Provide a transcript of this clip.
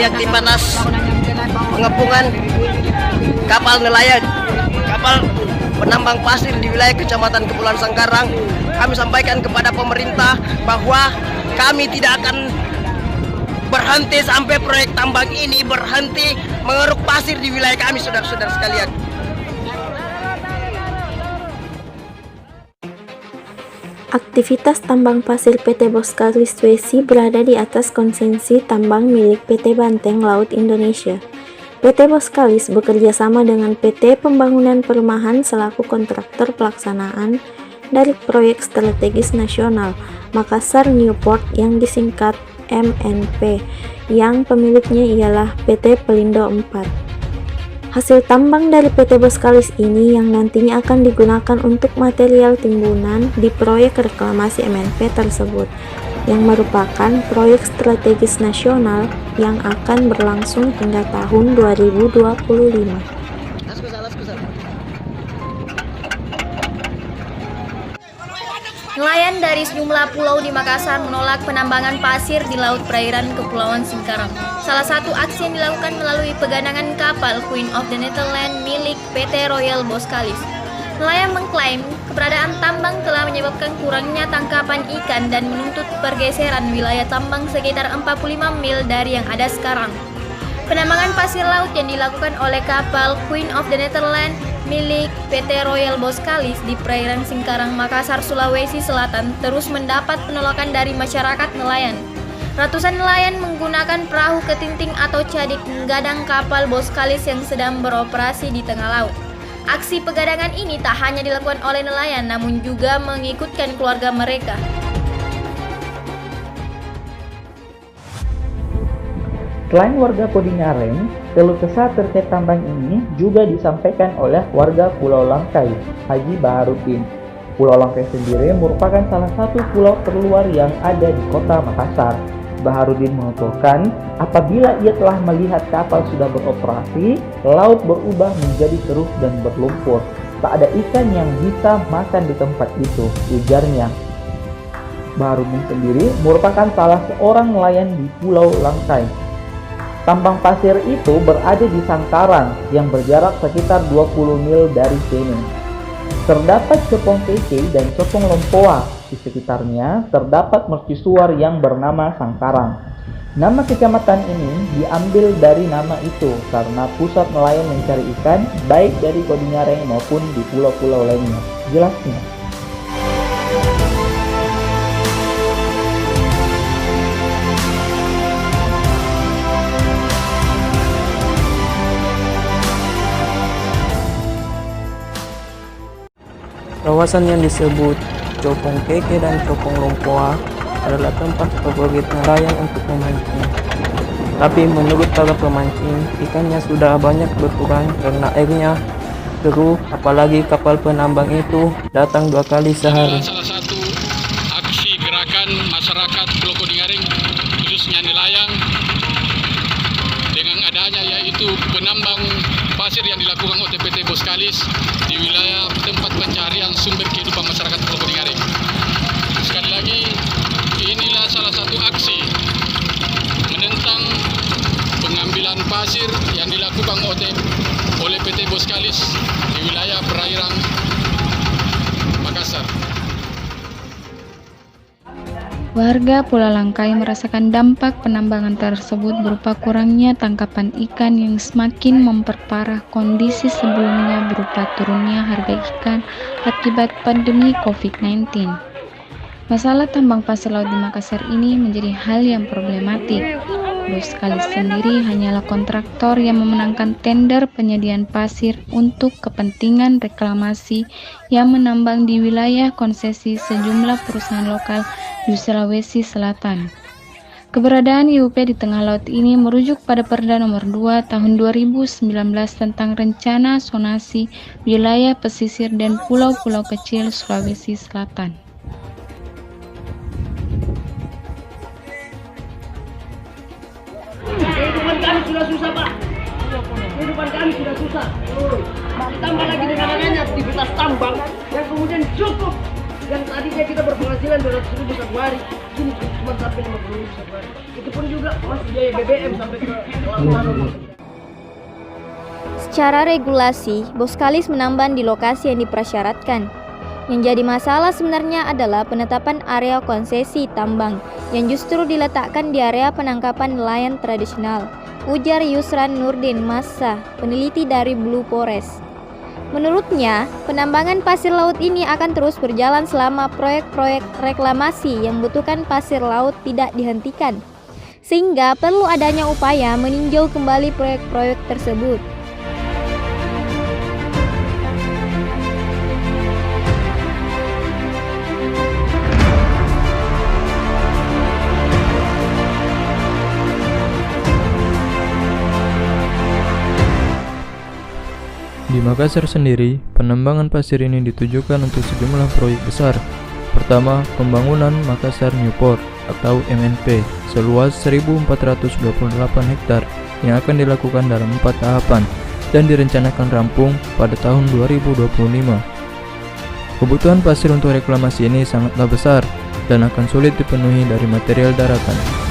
ini aktivitas pengepungan kapal nelayan, kapal penambang pasir di wilayah Kecamatan Kepulauan Sangkarang. Kami sampaikan kepada pemerintah bahwa kami tidak akan berhenti sampai proyek tambang ini berhenti mengeruk pasir di wilayah kami, saudara-saudara sekalian. Aktivitas tambang pasir PT Boskalis Sulawesi berada di atas konsesi tambang milik PT Banteng Laut Indonesia. PT Boskalis bekerja sama dengan PT Pembangunan Perumahan selaku kontraktor pelaksanaan dari proyek strategis nasional Makassar Newport yang disingkat MNP, yang pemiliknya ialah PT Pelindo IV. Hasil tambang dari PT Boskalis ini yang nantinya akan digunakan untuk material timbunan di proyek reklamasi MNP tersebut, yang merupakan proyek strategis nasional yang akan berlangsung hingga tahun 2025. Nelayan dari sejumlah pulau di Makassar menolak penambangan pasir di laut perairan Kepulauan Singkarak. Salah satu aksi yang dilakukan melalui pegandangan kapal Queen of the Netherlands milik PT Royal Boskalis. Nelayan mengklaim keberadaan tambang telah menyebabkan kurangnya tangkapan ikan dan menuntut pergeseran wilayah tambang sekitar 45 mil dari yang ada sekarang. Penambangan pasir laut yang dilakukan oleh kapal Queen of the Netherlands milik PT Royal Boskalis di perairan Singkarang, Makassar, Sulawesi Selatan terus mendapat penolakan dari masyarakat nelayan. Ratusan nelayan menggunakan perahu ketinting atau cadik menggadang kapal Boskalis yang sedang beroperasi di tengah laut. Aksi pegadangan ini tak hanya dilakukan oleh nelayan, namun juga mengikutkan keluarga mereka. Selain warga Kodingareng, keluh kesah terkait tambang ini juga disampaikan oleh warga Pulau Langkai, Haji Baharudin. Pulau Langkai sendiri merupakan salah satu pulau terluar yang ada di kota Makassar. Baharudin menuturkan, apabila ia telah melihat kapal sudah beroperasi, laut berubah menjadi keruh dan berlumpur. Tak ada ikan yang bisa makan di tempat itu, ujarnya. Baharudin sendiri merupakan salah seorang nelayan di Pulau Langkai. Tambang pasir itu berada di Sangkarang yang berjarak sekitar 20 mil dari sini. Terdapat Cepong Keke dan Cepong Lompoa. Di sekitarnya terdapat mercusuar yang bernama Sangkarang. Nama kecamatan ini diambil dari nama itu karena pusat nelayan mencari ikan baik dari Kodingareng maupun di pulau-pulau lainnya. Jelasnya. Kawasan yang disebut Cepong Keke dan Cepong Lompoa adalah tempat favorit nelayan untuk memancing. Tapi menurut para pemancing, ikannya sudah banyak berkurang karena airnya keruh, apalagi kapal penambang itu datang 2 kali sehari. Salah satu aksi gerakan masyarakat Pulau Kodingareng, khususnya nelayan, dengan adanya yaitu penambang pasir yang dilakukan oleh PT Boskalis di wilayah tempat pencarian sumber kehidupan masyarakat Pulau Kodingareng. Sekali lagi, inilah salah satu aksi menentang pengambilan pasir yang dilakukan oleh PT Boskalis di wilayah perairan Makassar. Warga Pulau Langkai merasakan dampak penambangan tersebut berupa kurangnya tangkapan ikan yang semakin memperparah kondisi sebelumnya berupa turunnya harga ikan akibat pandemi COVID-19. Masalah tambang pasir laut di Makassar ini menjadi hal yang problematik. Boskalis sendiri hanyalah kontraktor yang memenangkan tender penyediaan pasir untuk kepentingan reklamasi yang menambang di wilayah konsesi sejumlah perusahaan lokal di Sulawesi Selatan. Keberadaan IUP di tengah laut ini merujuk pada Perda Nomor 2 Tahun 2019 tentang Rencana Zonasi Wilayah Pesisir dan Pulau-Pulau Kecil Sulawesi Selatan. Kehidupan kami sudah susah, Pak. Kehidupan kami sudah susah. Ditambah lagi dengan adanya aktivitas tambang yang kemudian cukup Yang tadinya kita berpenghasilan 200.000 satu hari, kini cuma sampai 50.000 satu hari. Itu pun juga masih biaya BBM sampai ke lalu. Secara regulasi, Boskalis menambang di lokasi yang dipersyaratkan. Yang jadi masalah sebenarnya adalah penetapan area konsesi tambang yang justru diletakkan di area penangkapan nelayan tradisional, ujar Yusran Nurdin Massa, peneliti dari Blue Forest. Menurutnya, penambangan pasir laut ini akan terus berjalan selama proyek-proyek reklamasi yang membutuhkan pasir laut tidak dihentikan, sehingga perlu adanya upaya meninjau kembali proyek-proyek tersebut. Di Makassar sendiri, penambangan pasir ini ditujukan untuk sejumlah proyek besar. Pertama, pembangunan Makassar New Port atau MNP seluas 1.428 hektar yang akan dilakukan dalam 4 tahapan dan direncanakan rampung pada tahun 2025. Kebutuhan pasir untuk reklamasi ini sangatlah besar dan akan sulit dipenuhi dari material daratan.